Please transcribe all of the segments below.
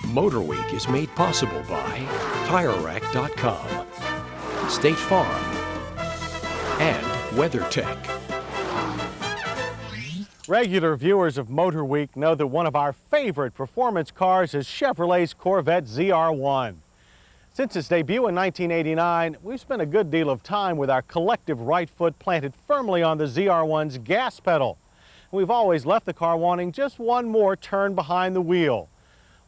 MotorWeek is made possible by TireRack.com, State Farm, and WeatherTech. Regular viewers of MotorWeek know that one of our favorite performance cars is Chevrolet's Corvette ZR1. Since its debut in 1989, we've spent a good deal of time with our collective right foot planted firmly on the ZR1's gas pedal. We've always left the car wanting just one more turn behind the wheel.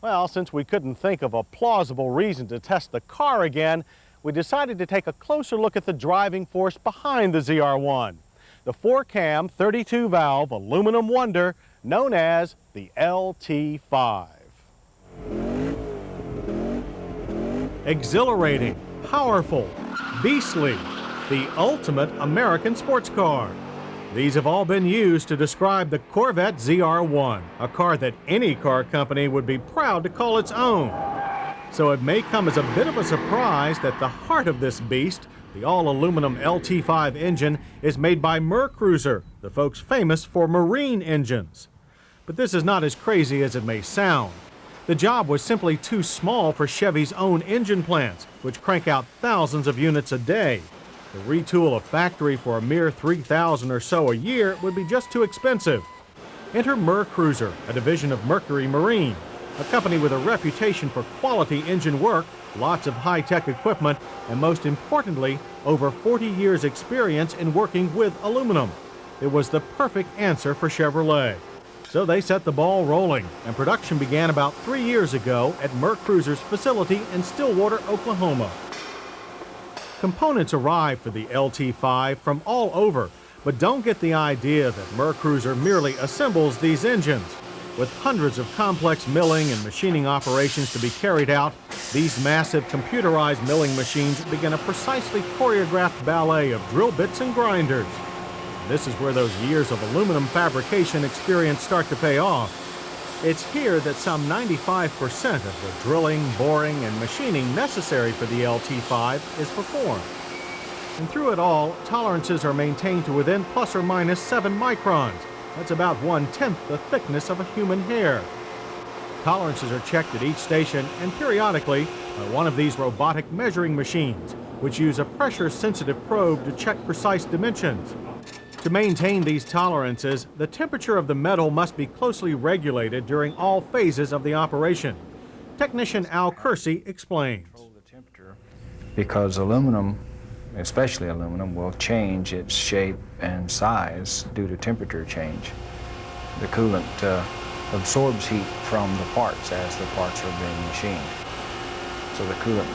Well, since we couldn't think of a plausible reason to test the car again, we decided to take a closer look at the driving force behind the ZR1. The 4-cam, 32-valve aluminum wonder known as the Lt5. Exhilarating, powerful, beastly, the ultimate American sports car. These have all been used to describe the Corvette ZR1, a car that any car company would be proud to call its own. So it may come as a bit of a surprise that the heart of this beast, the all-aluminum Lt5 engine, is made by MerCruiser, the folks famous for marine engines. But this is not as crazy as it may sound. The job was simply too small for Chevy's own engine plants, which crank out thousands of units a day. To retool a factory for a mere 3,000 or so a year would be just too expensive. Enter MerCruiser, a division of Mercury Marine, a company with a reputation for quality engine work, lots of high-tech equipment, and most importantly, over 40 years' experience in working with aluminum. It was the perfect answer for Chevrolet. So they set the ball rolling, and production began about 3 years ago at MerCruiser's facility in Stillwater, Oklahoma. Components arrive for the Lt5 from all over, but don't get the idea that MerCruiser merely assembles these engines. With hundreds of complex milling and machining operations to be carried out, these massive computerized milling machines begin a precisely choreographed ballet of drill bits and grinders. This is where those years of aluminum fabrication experience start to pay off. It's here that some 95% of the drilling, boring, and machining necessary for the Lt5 is performed. And through it all, tolerances are maintained to within plus or minus 7 microns. That's about 1/10 the thickness of a human hair. Tolerances are checked at each station and periodically by one of these robotic measuring machines, which use a pressure-sensitive probe to check precise dimensions. To maintain these tolerances, the temperature of the metal must be closely regulated during all phases of the operation. Technician Al Kersey explains. Because aluminum, especially aluminum, will change its shape and size due to temperature change. The coolant absorbs heat from the parts as the parts are being machined. So the coolant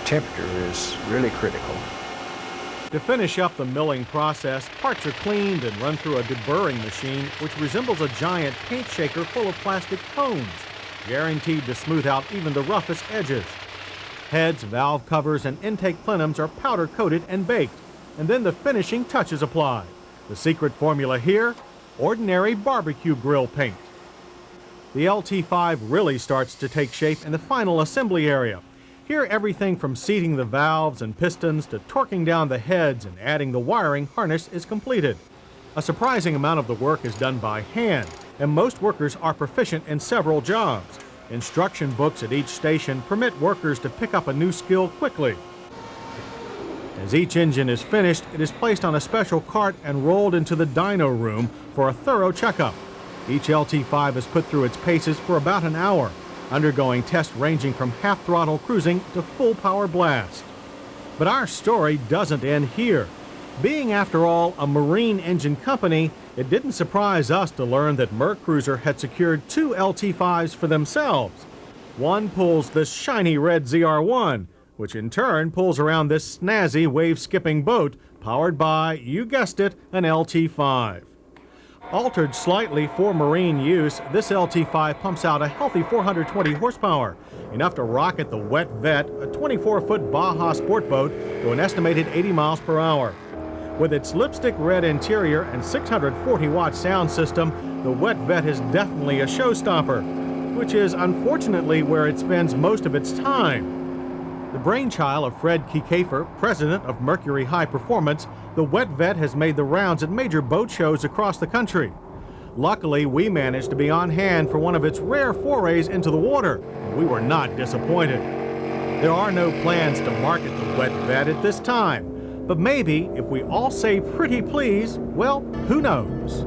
temperature is really critical. To finish up the milling process, parts are cleaned and run through a deburring machine, which resembles a giant paint shaker full of plastic cones, guaranteed to smooth out even the roughest edges. Heads, valve covers, and intake plenums are powder-coated and baked, and then the finishing touches applied. The secret formula here, ordinary barbecue grill paint. The Lt5 really starts to take shape in the final assembly area. Here, everything from seating the valves and pistons to torquing down the heads and adding the wiring harness is completed. A surprising amount of the work is done by hand, and most workers are proficient in several jobs. Instruction books at each station permit workers to pick up a new skill quickly. As each engine is finished, it is placed on a special cart and rolled into the dyno room for a thorough checkup. Each Lt5 is put through its paces for about an hour, undergoing tests ranging from half-throttle cruising to full power blast. But our story doesn't end here. Being, after all, a marine engine company, it didn't surprise us to learn that MerCruiser had secured 2 Lt5s for themselves. One pulls this shiny red ZR1, which in turn pulls around this snazzy wave-skipping boat powered by, you guessed it, an Lt5. Altered slightly for marine use, this Lt5 pumps out a healthy 420 horsepower, enough to rocket the Wet Vet, a 24-foot Baja sport boat, to an estimated 80 miles per hour. With its lipstick red interior and 640-watt sound system, the Wet Vet is definitely a showstopper, which is unfortunately where it spends most of its time. The brainchild of Fred Kiefer, president of Mercury High Performance, the Wet Vet has made the rounds at major boat shows across the country. Luckily, we managed to be on hand for one of its rare forays into the water. We were not disappointed. There are no plans to market the wet vet at this time, but maybe if we all say pretty please, well, who knows?